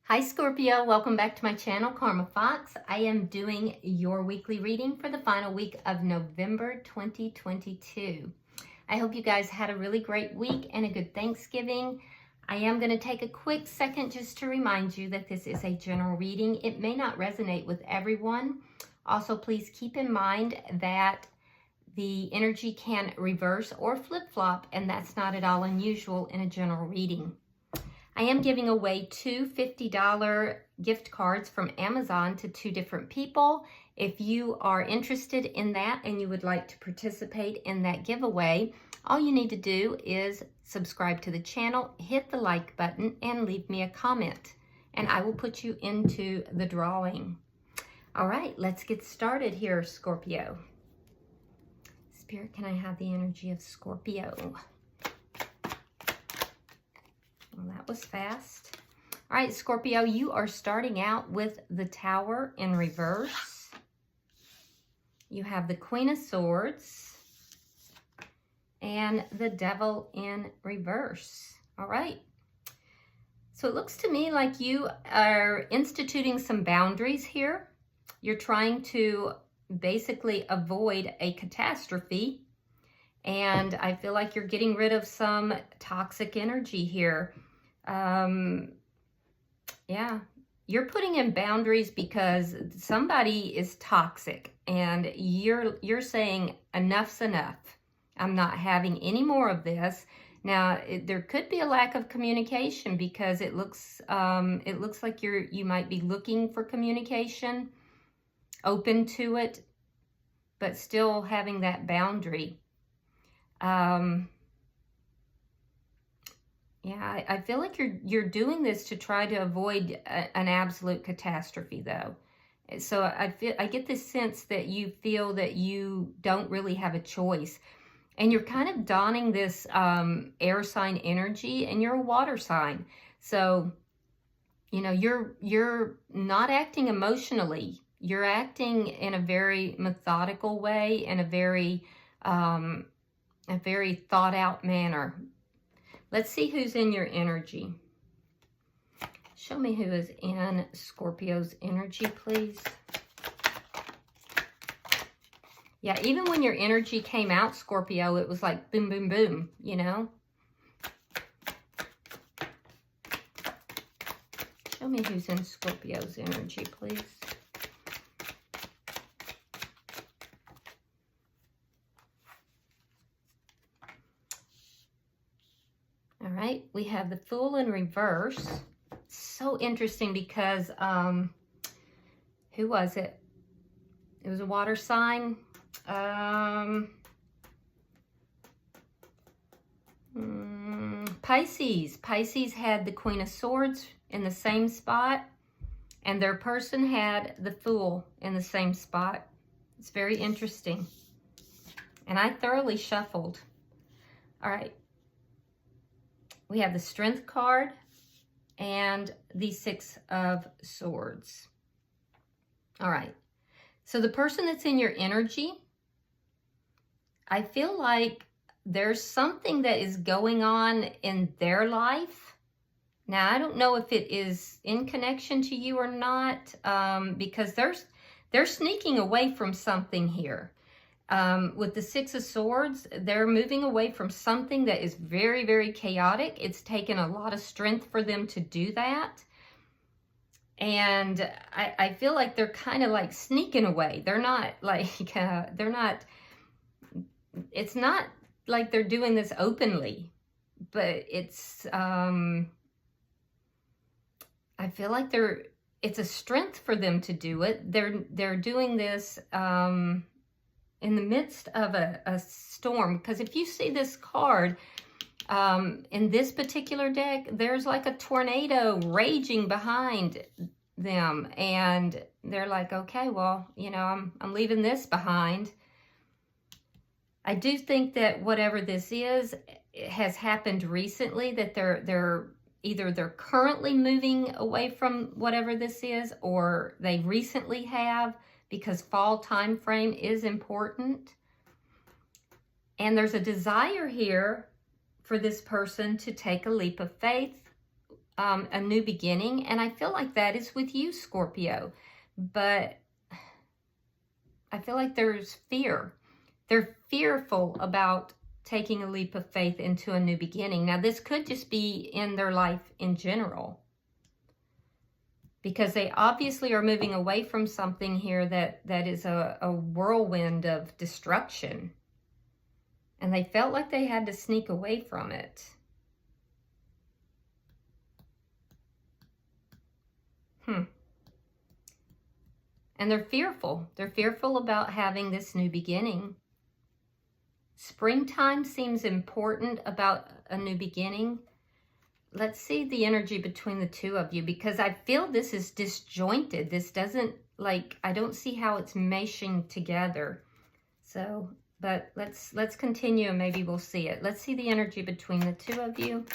Hi Scorpio, welcome back to my channel, Karma Fox. I am doing your weekly reading for the final week of November 2022. I hope you guys had a really great week and a good Thanksgiving. I am going to take a quick second just to remind you that this is a general reading. It may not resonate with everyone. Also, please keep in mind that the energy can reverse or flip-flop, and that's not at all unusual in a general reading. I am giving away two $50 gift cards from Amazon to two different people. If you are interested in that and you would like to participate in that giveaway, all you need to do is subscribe to the channel, hit the like button, and leave me a comment, and I will put you into the drawing. All right, let's get started here, Scorpio. Spirit, can I have the energy of Scorpio? Well, that was fast. All right, Scorpio, you are starting out with the Tower in reverse. You have the Queen of Swords and the Devil in reverse. All right. So it looks to me like you are instituting some boundaries here. You're trying to basically avoid a catastrophe. And I feel like you're getting rid of some toxic energy here. Yeah, you're putting in boundaries because somebody is toxic and you're saying enough's enough. I'm not having any more of this. Now, there could be a lack of communication because it looks like you might be looking for communication, open to it, but still having that boundary. Yeah, I feel like you're doing this to try to avoid an absolute catastrophe, though. So I get this sense that you feel that you don't really have a choice, and you're kind of donning this air sign energy, and you're a water sign. So, you know, you're not acting emotionally. You're acting in a very methodical way, in a very thought out manner. Let's see who's in your energy. Show me who is in Scorpio's energy, please. Yeah, even when your energy came out, Scorpio, it was like boom, boom, boom, you know? Show me who's in Scorpio's energy, please. All right, we have the Fool in reverse. So interesting because, who was it? It was a water sign. Pisces. Pisces had the Queen of Swords in the same spot, and their person had the Fool in the same spot. It's very interesting. And I thoroughly shuffled. All right. We have the Strength card and the Six of Swords. All right. So the person that's in your energy, I feel like there's something that is going on in their life. Now, I don't know if it is in connection to you or not, because they're sneaking away from something here. With the Six of Swords, they're moving away from something that is very, very chaotic. It's taken a lot of strength for them to do that. And I feel like they're kind of like sneaking away. They're not like, it's not like they're doing this openly, but it's, I feel like it's a strength for them to do it. They're doing this, in the midst of a storm, because if you see this card in this particular deck, there's like a tornado raging behind them, and they're like, okay, well, you know, I'm leaving this behind. I do think that whatever this is, it has happened recently, that they're currently moving away from whatever this is, or they recently have, because fall time frame is important. And there's a desire here for this person to take a leap of faith, a new beginning, and I feel like that is with you, Scorpio. But I feel like there's fear. They're fearful about taking a leap of faith into a new beginning. Now, this could just be in their life in general, because they obviously are moving away from something here that is a whirlwind of destruction. And they felt like they had to sneak away from it. And they're fearful. They're fearful about having this new beginning. Springtime seems important about a new beginning. Let's see the energy between the two of you, because I feel this is disjointed. This doesn't, like, I don't see how it's meshing together. So, but let's continue and maybe we'll see it. Let's see the energy between the two of you.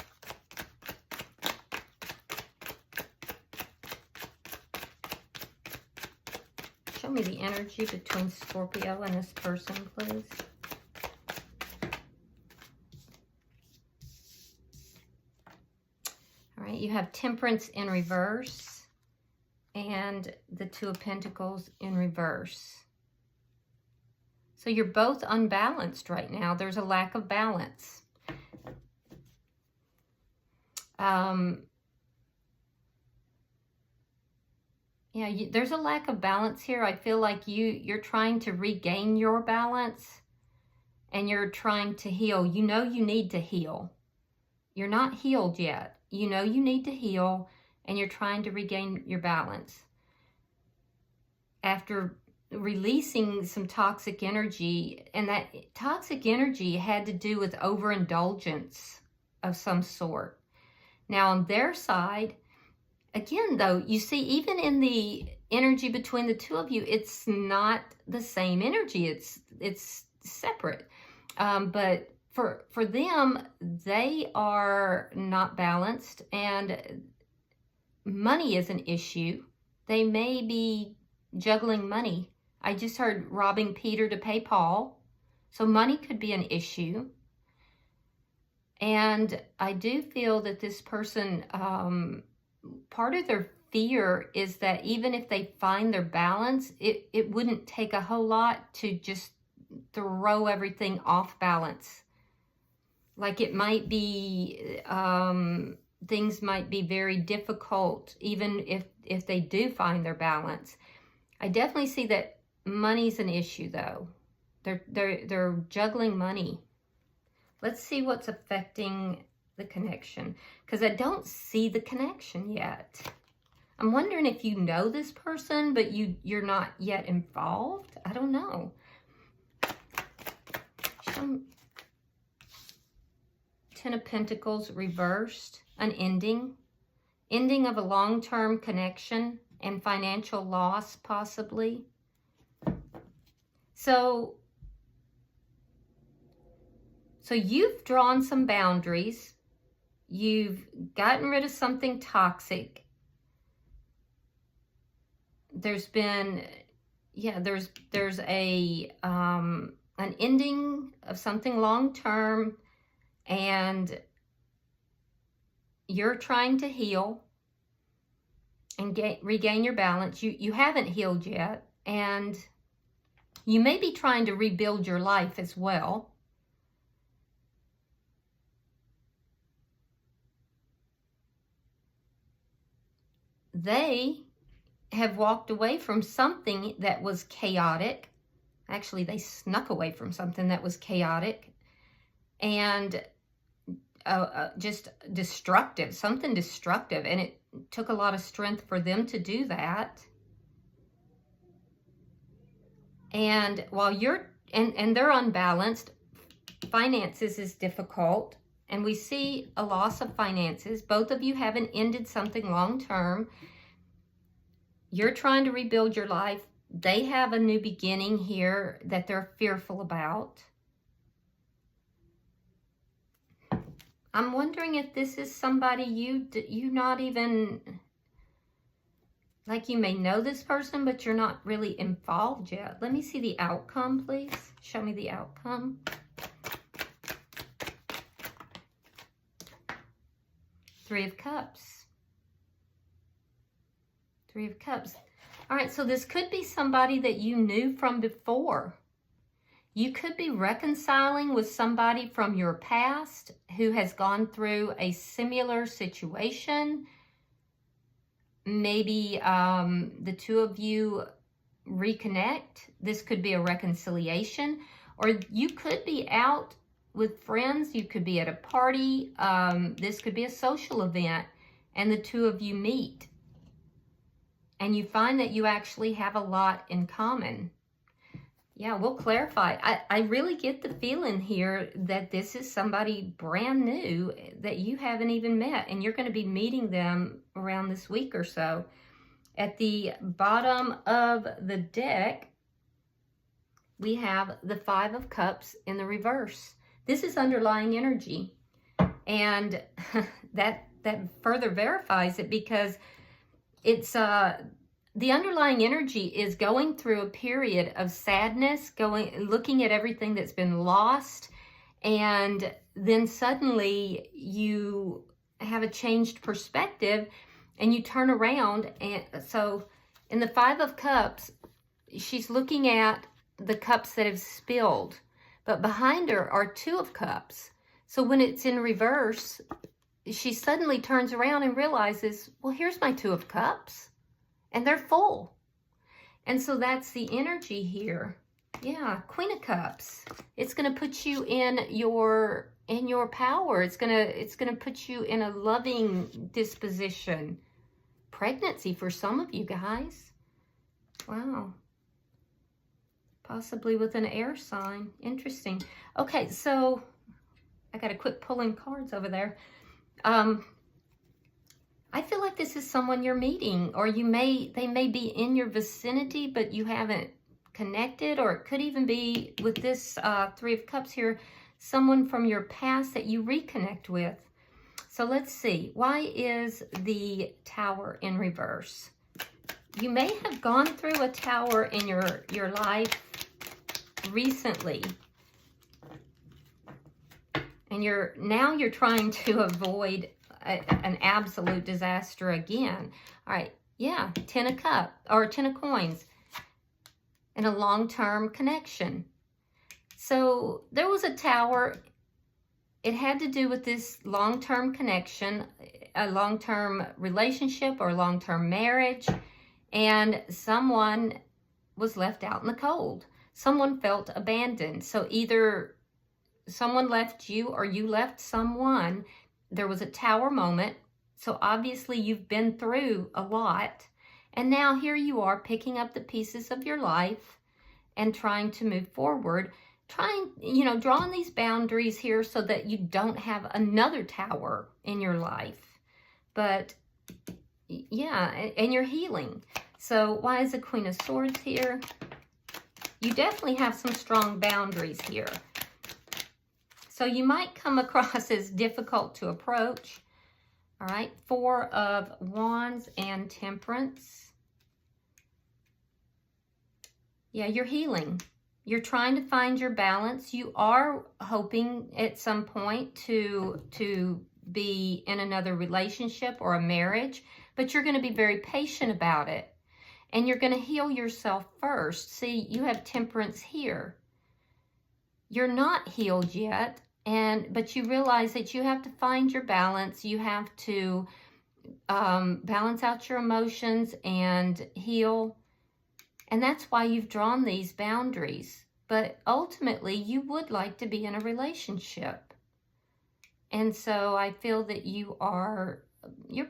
Show me the energy between Scorpio and this person, please. All right, you have Temperance in reverse and the Two of Pentacles in reverse. So you're both unbalanced right now. There's a lack of balance. Yeah, there's a lack of balance here. I feel like you're trying to regain your balance and you're trying to heal. You know you need to heal. You're not healed yet. You know you need to heal and you're trying to regain your balance. After releasing some toxic energy, and that toxic energy had to do with overindulgence of some sort. Now on their side, again, though, you see, even in the energy between the two of you, it's not the same energy. It's separate. But for them, they are not balanced, and money is an issue. They may be juggling money. I just heard robbing Peter to pay Paul. So money could be an issue. And I do feel that this person, part of their fear is that even if they find their balance, it wouldn't take a whole lot to just throw everything off balance. Like it might be, things might be very difficult even if they do find their balance. I definitely see that money's an issue though. They're juggling money. Let's see what's affecting the connection, because I don't see the connection yet. I'm wondering if you know this person, but you're not yet involved. I don't know. Ten of Pentacles reversed, an ending of a long-term connection and financial loss possibly. So you've drawn some boundaries. You've gotten rid of something toxic. There's been, yeah, there's a an ending of something long-term, and you're trying to heal and regain your balance. You haven't healed yet, and you may be trying to rebuild your life as well. They have walked away from something that was chaotic. Actually, they snuck away from something that was chaotic and just destructive, something destructive. And it took a lot of strength for them to do that. And while and they're unbalanced, finances is difficult. And we see a loss of finances. Both of you haven't ended something long-term. You're trying to rebuild your life. They have a new beginning here that they're fearful about. I'm wondering if this is somebody you not even, like you may know this person, but you're not really involved yet. Let me see the outcome, please. Show me the outcome. Three of Cups. Three of Cups. All right, so this could be somebody that you knew from before. You could be reconciling with somebody from your past who has gone through a similar situation. Maybe the two of you reconnect. This could be a reconciliation, or you could be out with friends. You could be at a party. This could be a social event, and the two of you meet. And you find that you actually have a lot in common. Yeah, we'll clarify. I really get the feeling here that this is somebody brand new that you haven't even met, and you're going to be meeting them around this week or so. At the bottom of the deck, we have the Five of Cups in the reverse. This is underlying energy, and that further verifies it, because it's the underlying energy is going through a period of sadness, looking at everything that's been lost, and then suddenly you have a changed perspective and you turn around. And so in the Five of Cups, she's looking at the cups that have spilled, but behind her are Two of Cups. So when it's in reverse, she suddenly turns around and realizes, well, here's my Two of Cups. And they're full. And so that's the energy here. Yeah, Queen of Cups. It's going to put you in your power. It's going to put you in a loving disposition. Pregnancy for some of you guys. Wow. Possibly with an air sign. Interesting. Okay, so I got to quit pulling cards over there. I feel like this is someone you're meeting, or they may be in your vicinity, but you haven't connected, or it could even be with this Three of Cups here, someone from your past that you reconnect with. So let's see. Why is the Tower in reverse? You may have gone through a Tower in your life recently, and now you're trying to avoid an absolute disaster again. All right, yeah, 10 of Cups, or 10 of Coins, and a long-term connection. So there was a Tower. It had to do with this long-term connection, a long-term relationship or long-term marriage, and someone was left out in the cold. Someone felt abandoned. So either someone left you or you left someone. There was a Tower moment, so obviously you've been through a lot, and now here you are picking up the pieces of your life and trying to move forward, drawing these boundaries here so that you don't have another Tower in your life. But yeah, and you're healing. So why is the Queen of Swords here? You definitely have some strong boundaries here. So you might come across as difficult to approach. All right, Four of Wands and Temperance. Yeah, you're healing. You're trying to find your balance. You are hoping at some point to be in another relationship or a marriage, but you're going to be very patient about it. And you're going to heal yourself first. See, you have Temperance here. You're not healed yet. But you realize that you have to find your balance. You have to balance out your emotions and heal. And that's why you've drawn these boundaries. But ultimately, you would like to be in a relationship. And so I feel that you're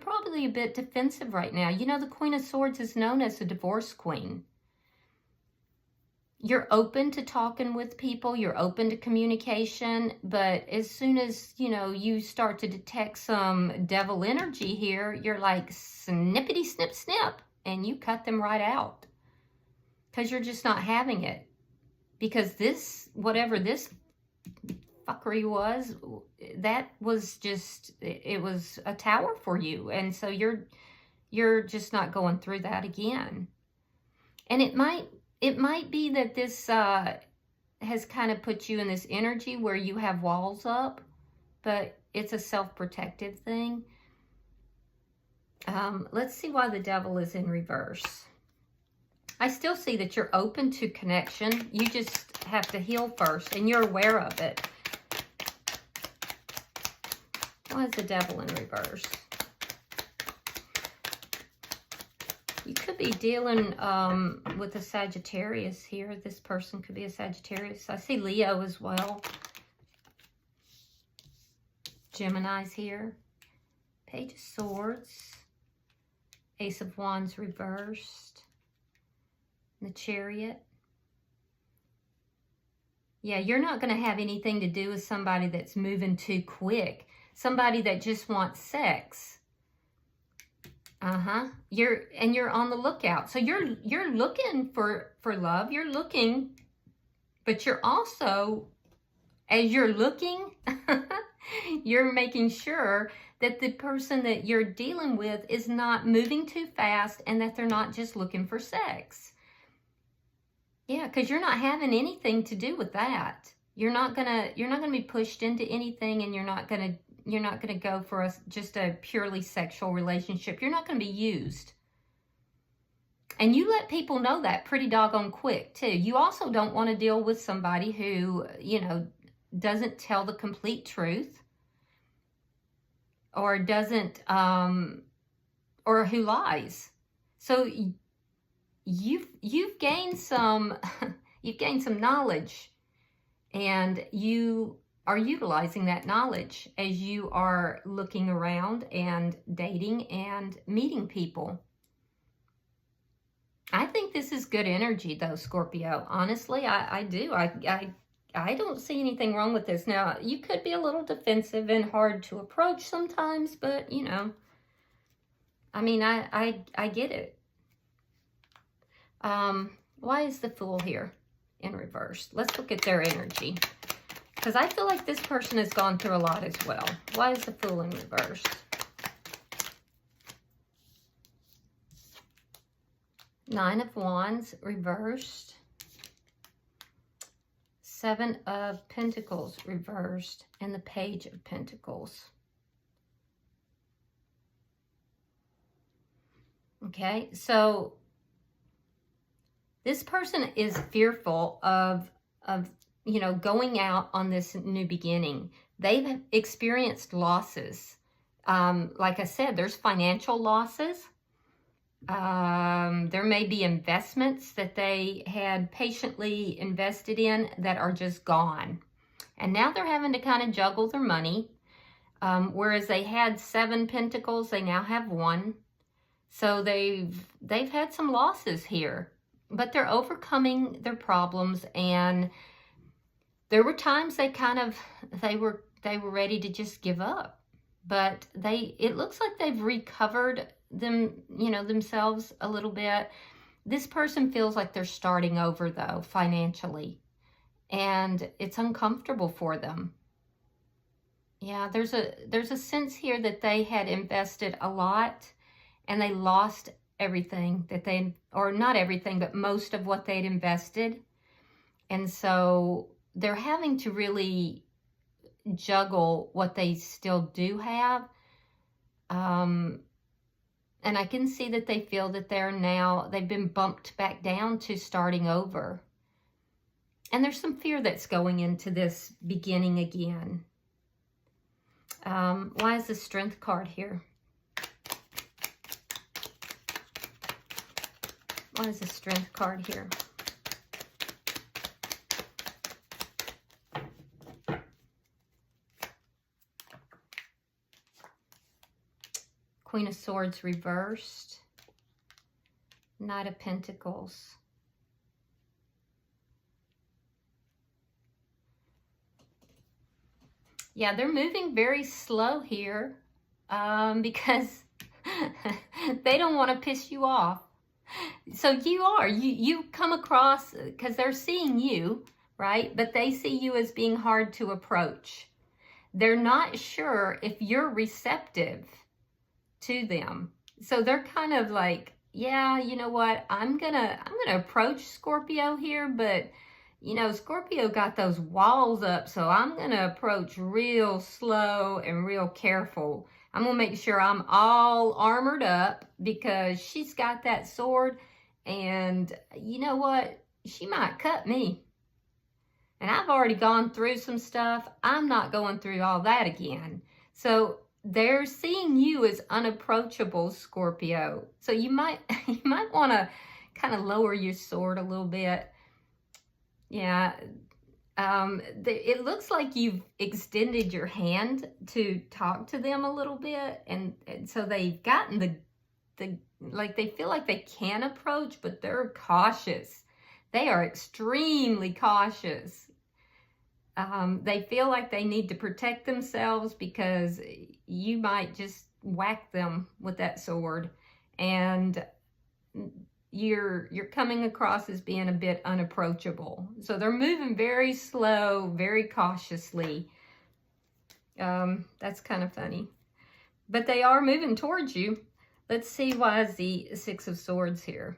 probably a bit defensive right now. You know, the Queen of Swords is known as a divorce queen. You're open to talking with people, you're open to communication, but as soon as, you start to detect some devil energy here, you're like snippity snip snip, and you cut them right out. Because you're just not having it. Because whatever this fuckery was, that was just, it was a Tower for you. And so you're just not going through that again. And it might be that this has kind of put you in this energy where you have walls up, but it's a self-protective thing. Let's see why the devil is in reverse. I still see that you're open to connection. You just have to heal first, and you're aware of it. Why is the devil in reverse? You could be dealing with a Sagittarius here. This person could be a Sagittarius. I see Leo as well. Gemini's here. Page of Swords. Ace of Wands reversed. The Chariot. Yeah, you're not going to have anything to do with somebody that's moving too quick. Somebody that just wants sex. You're on the lookout. So you're looking for love. You're looking, but you're also, as you're looking, you're making sure that the person that you're dealing with is not moving too fast and that they're not just looking for sex. Yeah, because you're not having anything to do with that. You're not gonna be pushed into anything, and you're not gonna go for just a purely sexual relationship. You're not gonna be used. And you let people know that pretty doggone quick too. You also don't want to deal with somebody who, doesn't tell the complete truth, or doesn't or who lies. So you've gained some knowledge, and you are utilizing that knowledge as you are looking around and dating and meeting people. I think this is good energy though, Scorpio. Honestly, I do. I don't see anything wrong with this. Now, you could be a little defensive and hard to approach sometimes, but I mean, I get it. Why is the Fool here in reverse? Let's look at their energy, because I feel like this person has gone through a lot as well. Why is the Fool in reverse? Nine of Wands reversed. Seven of Pentacles reversed, and the Page of Pentacles. Okay, so this person is fearful of going out on this new beginning. They've experienced losses. Like I said, there's financial losses. There may be investments that they had patiently invested in that are just gone. And now they're having to kind of juggle their money. Whereas they had 7 pentacles, they now have 1. So they've had some losses here. But they're overcoming their problems, and there were times they were ready to just give up. But it looks like they've recovered themselves a little bit. This person feels like they're starting over though, financially, and it's uncomfortable for them. Yeah, there's a sense here that they had invested a lot and they lost everything that or not everything, but most of what they'd invested. And so they're having to really juggle what they still do have. And I can see that they feel that they've been bumped back down to starting over. And there's some fear that's going into this beginning again. Why is the Strength card here? Why is the Strength card here? Queen of Swords reversed. Knight of Pentacles. Yeah, they're moving very slow here because they don't want to piss you off. So you come across, because they're seeing you, right? But they see you as being hard to approach. They're not sure if you're receptive to them. So they're kind of like, yeah, you know what? I'm gonna approach Scorpio here, but Scorpio got those walls up, so I'm gonna approach real slow and real careful, I'm going to make sure I'm all armored up because she's got that sword. And you know what? She might cut me. And I've already gone through some stuff. I'm not going through all that again. So they're seeing you as unapproachable, Scorpio. So you might want to kind of lower your sword a little bit. Yeah. It looks like you've extended your hand to talk to them a little bit. And so they've gotten like they feel like they can approach, but they're cautious. They are extremely cautious. They feel like they need to protect themselves because you might just whack them with that sword, and you're coming across as being a bit unapproachable. So they're moving very slow, very cautiously. That's kind of funny, but they are moving towards you. Let's see why is the Six of Swords here.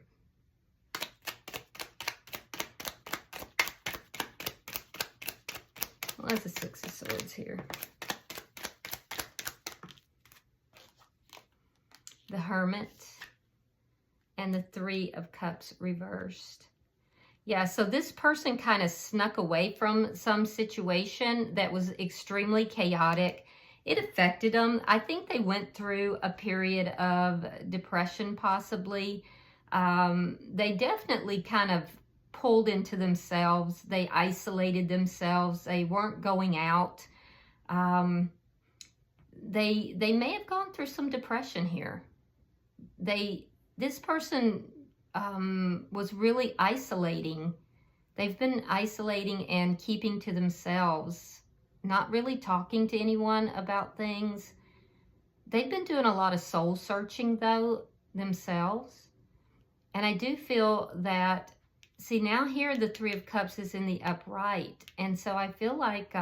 Well, that's the Six of Swords here. The Hermit and the Three of Cups reversed. Yeah, so this person kind of snuck away from some situation that was extremely chaotic. It affected them. I think they went through a period of depression, possibly. They definitely kind of pulled into themselves. They isolated themselves. They weren't going out. They may have gone through some depression here. This person was really isolating. They've been isolating and keeping to themselves, not really talking to anyone about things. They've been doing a lot of soul searching though themselves. And I do feel that, see, now here the Three of Cups is in the upright. And so I feel like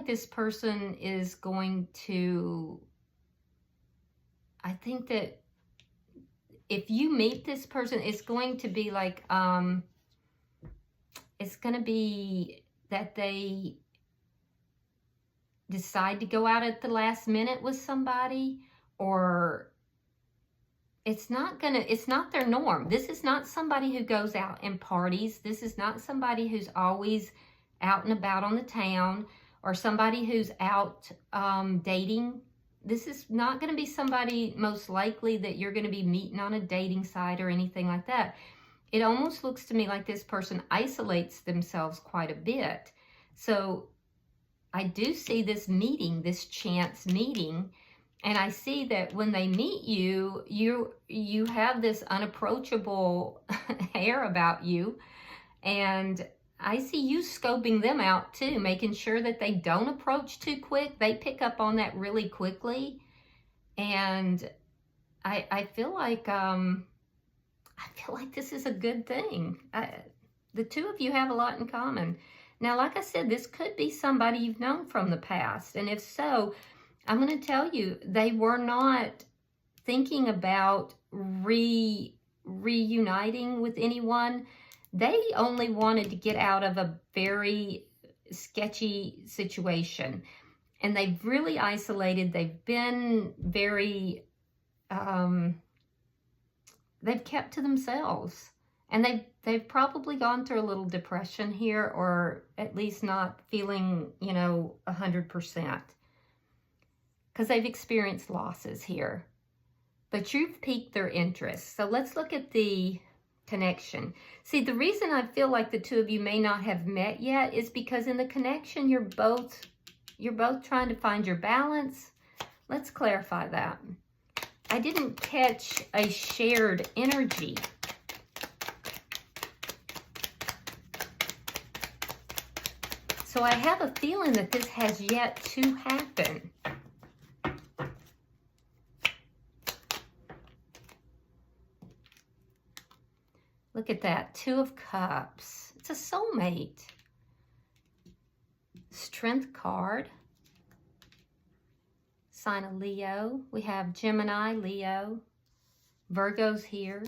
this person is going to, I think that if you meet this person, it's going to be like, it's going to be that they decide to go out at the last minute with somebody, or it's not their norm. This is not somebody who goes out and parties. This is not somebody who's always out and about on the town, or somebody who's out dating. This is not going to be somebody, most likely, that you're going to be meeting on a dating site or anything like that. It almost looks to me like this person isolates themselves quite a bit. So I do see this meeting, this chance meeting, and I see that when they meet you, you have this unapproachable air about you, and I see you scoping them out too, making sure that they don't approach too quick. They pick up on that really quickly, and I feel like this is a good thing. The two of you have a lot in common. Now, like I said, this could be somebody you've known from the past, and if so, I'm going to tell you, they were not thinking about reuniting with anyone. They only wanted to get out of a very sketchy situation. And they've really isolated. They've been very, they've kept to themselves. And they've probably gone through a little depression here, or at least not feeling, 100%. Because they've experienced losses here. But you've piqued their interest. So let's look at the connection. See, the reason I feel like the two of you may not have met yet is because in the connection, you're both trying to find your balance. Let's clarify that. I didn't catch a shared energy. So I have a feeling that this has yet to happen. Look at that, Two of Cups. It's a soulmate. Strength card. Sign of Leo. We have Gemini, Leo. Virgo's here.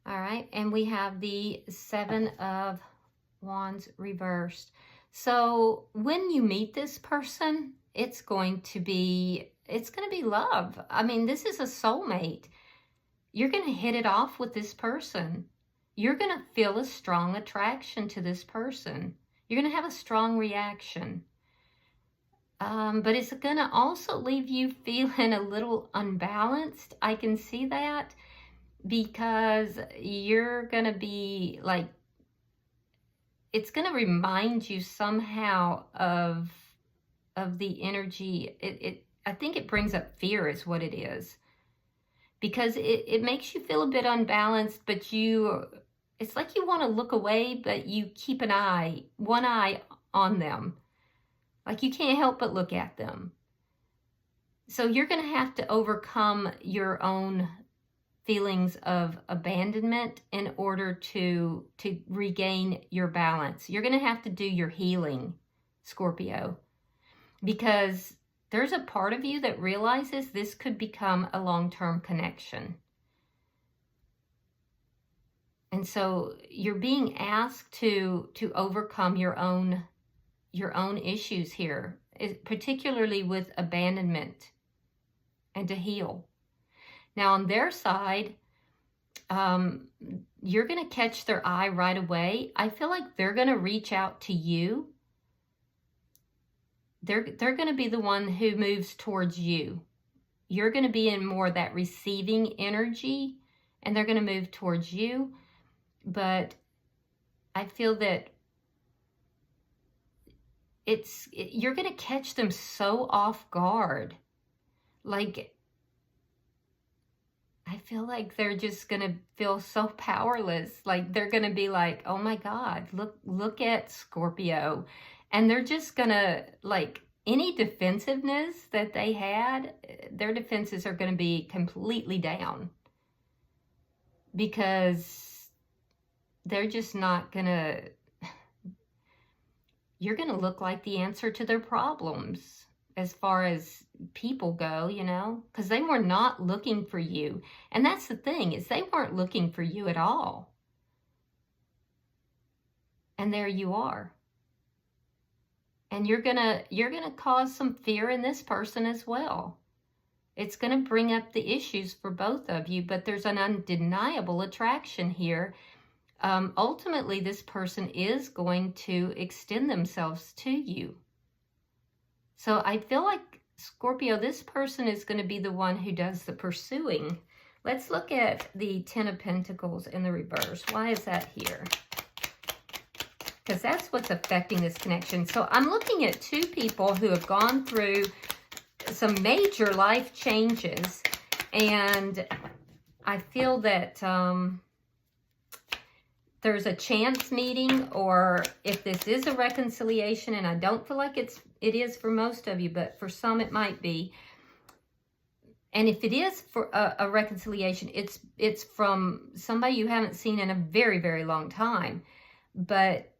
All right, and we have the Seven of Wands reversed. So when you meet this person, it's going to be love. I mean, this is a soulmate. You're going to hit it off with this person. You're going to feel a strong attraction to this person. You're going to have a strong reaction. But it's going to also leave you feeling a little unbalanced. I can see that, because you're going to be like, it's going to remind you somehow of the energy. I think it brings up fear is what it is, because it makes you feel a bit unbalanced, but it's like you want to look away, but you keep one eye on them. Like you can't help but look at them. So you're going to have to overcome your own feelings of abandonment in order to regain your balance. You're going to have to do your healing, Scorpio, because there's a part of you that realizes this could become a long-term connection. And so you're being asked to overcome your own issues here, particularly with abandonment, and to heal. Now on their side, you're going to catch their eye right away. I feel like they're going to reach out to you. They're going to be the one who moves towards you. You're going to be in more that receiving energy, and they're going to move towards you. But I feel that you're going to catch them so off guard. Like, I feel like they're just going to feel so powerless. Like they're going to be like, oh my God, look at Scorpio. And they're just going to, like, any defensiveness that they had, their defenses are going to be completely down. Because they're just not going to, you're going to look like the answer to their problems as far as people go, you know, because they were not looking for you. And that's the thing, is they weren't looking for you at all. And there you are. And you're gonna cause some fear in this person as well. It's gonna bring up the issues for both of you, but there's an undeniable attraction here. Ultimately, this person is going to extend themselves to you. So I feel like, Scorpio, this person is going to be the one who does the pursuing. Let's look at the Ten of Pentacles in the reverse. Why is that here? Because that's what's affecting this connection. So I'm looking at two people who have gone through some major life changes. And I feel that there's a chance meeting, or if this is a reconciliation, and I don't feel like it is for most of you, but for some it might be. And if it is for a reconciliation, it's from somebody you haven't seen in a very, very long time. But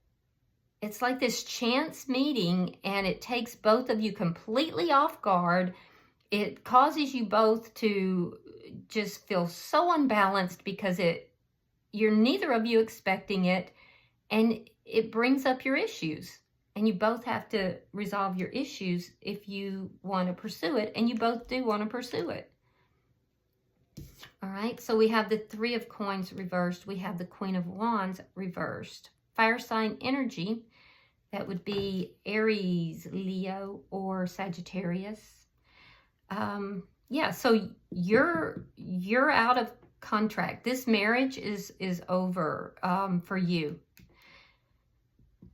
it's like this chance meeting, and it takes both of you completely off guard. It causes you both to just feel so unbalanced because you're neither of you expecting it, and it brings up your issues. And you both have to resolve your issues if you want to pursue it, and you both do want to pursue it. All right, so we have the Three of Coins reversed. We have the Queen of Wands reversed. Fire sign energy, that would be Aries, Leo, or Sagittarius. Yeah, so you're out of contract. This marriage is over for you.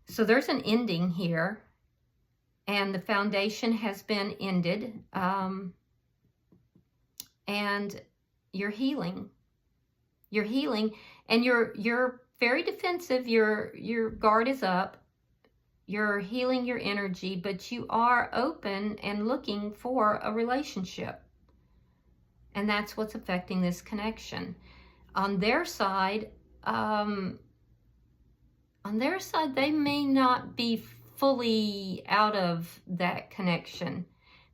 So there's an ending here, and the foundation has been ended, and you're healing. You're healing, and you're very defensive. Your guard is up. You're healing your energy, but you are open and looking for a relationship. And that's what's affecting this connection. On their side, they may not be fully out of that connection,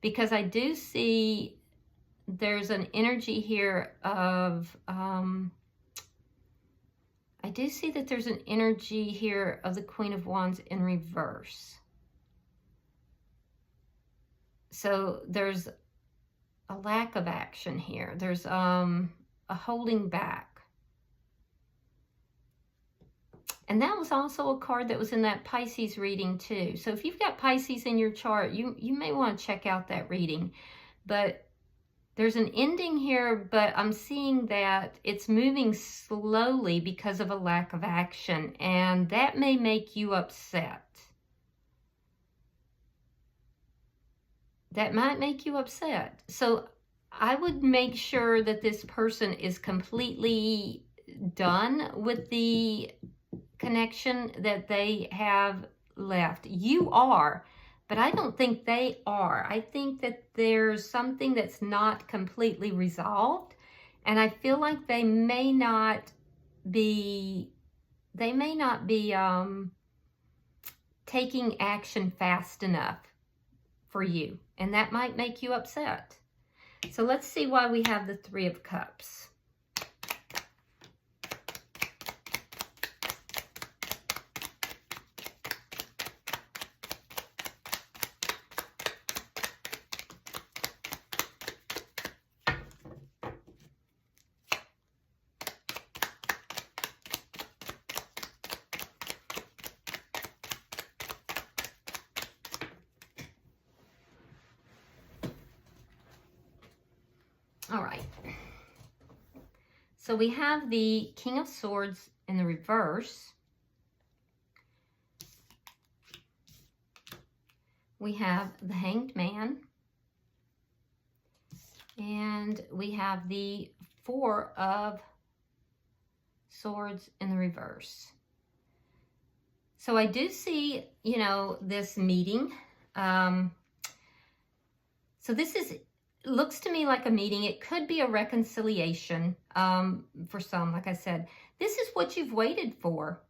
because I do see there's an energy here of, I I do see that there's an energy here of the Queen of Wands in reverse. So there's a lack of action here. There's a holding back. And that was also a card that was in that Pisces reading too. So if you've got Pisces in your chart, you may want to check out that reading. But there's an ending here, but I'm seeing that it's moving slowly because of a lack of action. And that may make you upset. That might make you upset. So I would make sure that this person is completely done with the connection that they have left. You are, but I don't think they are. I think that there's something that's not completely resolved, and I feel like they may not be taking action fast enough for you, and that might make you upset. So let's see why we have the Three of Cups. All right. So we have the King of Swords in the reverse. We have the Hanged Man. And we have the Four of Swords in the reverse. So I do see, you know, this meeting. So this looks to me like a meeting. It could be a reconciliation for some. Like I said, this is what you've waited for.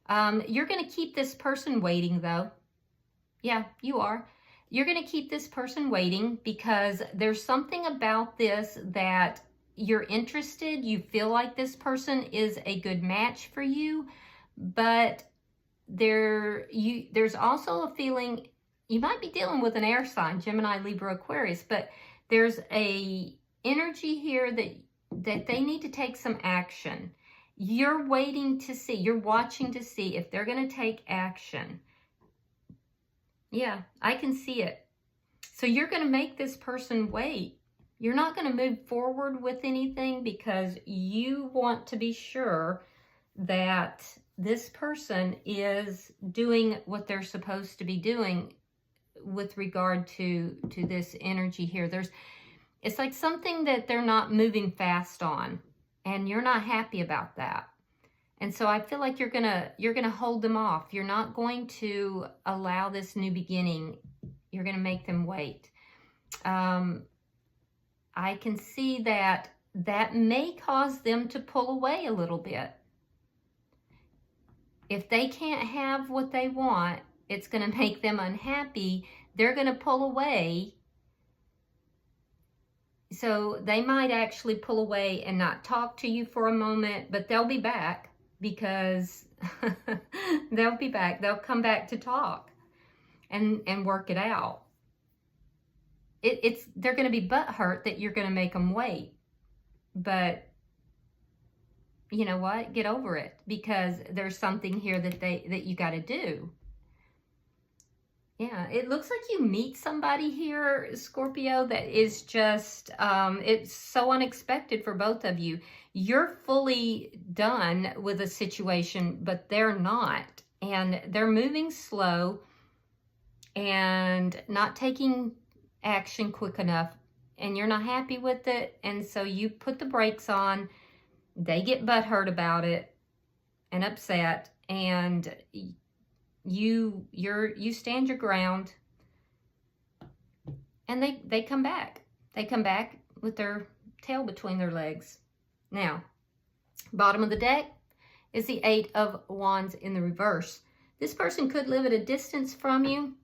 You're going to keep this person waiting, though. Yeah, you are. You're going to keep this person waiting because there's something about this that you're interested. You feel like this person is a good match for you, but there's also a feeling you might be dealing with an air sign, Gemini, Libra, Aquarius, but there's a energy here that they need to take some action. You're waiting to see, you're watching to see if they're going to take action. Yeah, I can see it. So you're going to make this person wait. You're not going to move forward with anything because you want to be sure that this person is doing what they're supposed to be doing with regard to this energy here. It's like something that they're not moving fast on, and you're not happy about that. And so I feel like you're gonna hold them off. You're not going to allow this new beginning. You're gonna make them wait. I can see that may cause them to pull away a little bit. If they can't have what they want, it's going to make them unhappy. They're going to pull away. So they might actually pull away and not talk to you for a moment, but they'll be back because they'll be back. They'll come back to talk and work it out. They're going to be butthurt that you're going to make them wait. But you know what? Get over it because there's something here that you got to do. Yeah, it looks like you meet somebody here, Scorpio, that is just, it's so unexpected for both of you. You're fully done with a situation, but they're not. And they're moving slow and not taking action quick enough. And you're not happy with it. And so you put the brakes on. They get butthurt about it and upset. And you stand your ground, and they come back. They come back with their tail between their legs. Now, bottom of the deck is the Eight of Wands in the reverse. This person could live at a distance from you,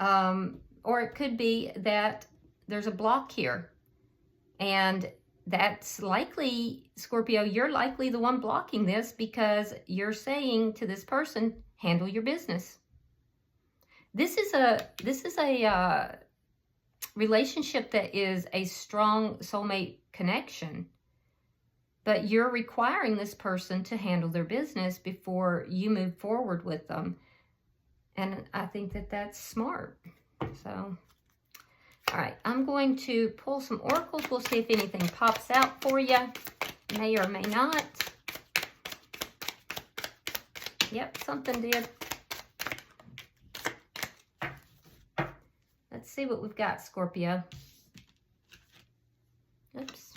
or it could be that there's a block here, and that's likely, Scorpio, you're likely the one blocking this because you're saying to this person, handle your business. This is a relationship that is a strong soulmate connection, but you're requiring this person to handle their business before you move forward with them. And I think that that's smart. So, all right, I'm going to pull some oracles. We'll see if anything pops out for you. May or may not. Yep, something did. Let's see what we've got, Scorpio. Oops.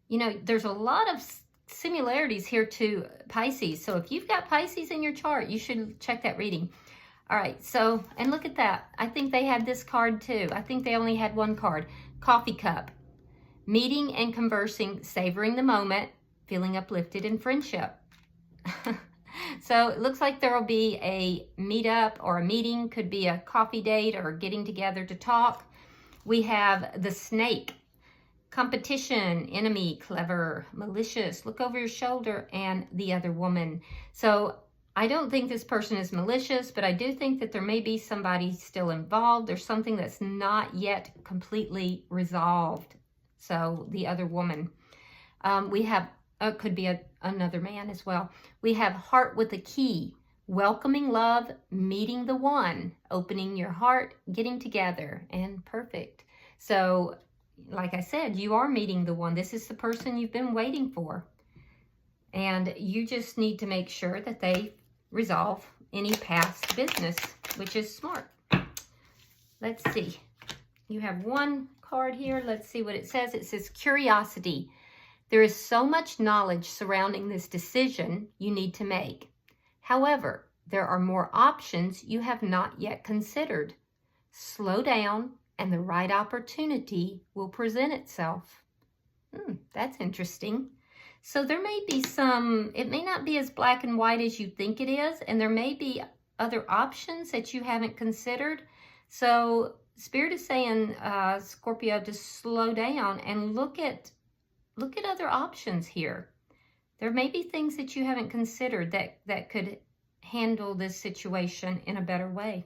You know, there's a lot of similarities here to Pisces. So if you've got Pisces in your chart, you should check that reading. All right, so, and look at that. I think they had this card too. I think they only had one card. Coffee cup. Meeting and conversing, savoring the moment, feeling uplifted in friendship. So it looks like there will be a meetup or a meeting. Could be a coffee date or getting together to talk. We have the snake. Competition, enemy, clever, malicious, look over your shoulder, and the other woman. So I don't think this person is malicious, but I do think that there may be somebody still involved. There's something that's not yet completely resolved. So the other woman. We have, could be another man as well. We have heart with a key, welcoming love, meeting the one, opening your heart, getting together, and perfect. So like I said, you are meeting the one. This is the person you've been waiting for. And you just need to make sure that they resolve any past business, which is smart. Let's see. You have one card here. Let's see what it says. It says curiosity. There is so much knowledge surrounding this decision you need to make. However, there are more options you have not yet considered. Slow down, and the right opportunity will present itself. That's interesting. So there may be some, it may not be as black and white as you think it is, and there may be other options that you haven't considered. So Spirit is saying, Scorpio, to slow down and look at other options here. There may be things that you haven't considered that could handle this situation in a better way.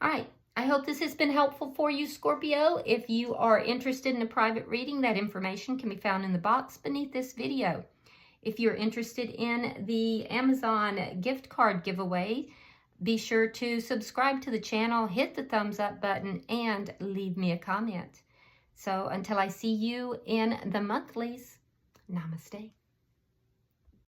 All right. I hope this has been helpful for you, Scorpio. If you are interested in a private reading, that information can be found in the box beneath this video. If you're interested in the Amazon gift card giveaway, be sure to subscribe to the channel, hit the thumbs up button, and leave me a comment. So until I see you in the monthlies, namaste.